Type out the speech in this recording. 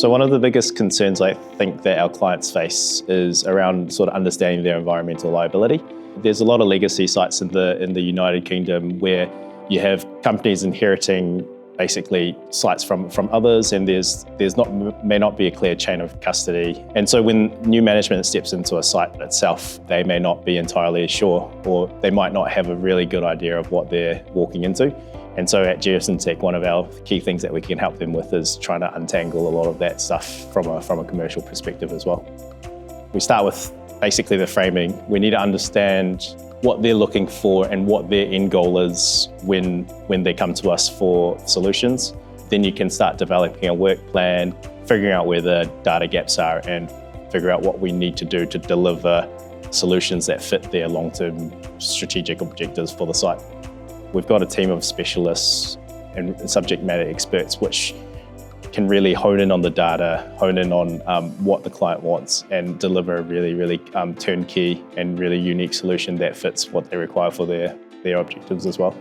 So one of the biggest concerns I think that our clients face is around sort of understanding their environmental liability. There's a lot of legacy sites in the United Kingdom where you have companies inheriting basically sites from others, and may not be a clear chain of custody. And so when new management steps into a site itself, they may not be entirely sure, or they might not have a really good idea of what they're walking into. And so at Geosyntec, one of our key things that we can help them with is trying to untangle a lot of that stuff from a commercial perspective as well. We start with basically the framing. We need to understand what they're looking for and what their end goal is when they come to us for solutions. Then you can start developing a work plan, figuring out where the data gaps are, and figure out what we need to do to deliver solutions that fit their long-term strategic objectives for the site. We've got a team of specialists and subject matter experts which can really hone in on the data, hone in on what the client wants, and deliver a really turnkey and really unique solution that fits what they require for their objectives as well.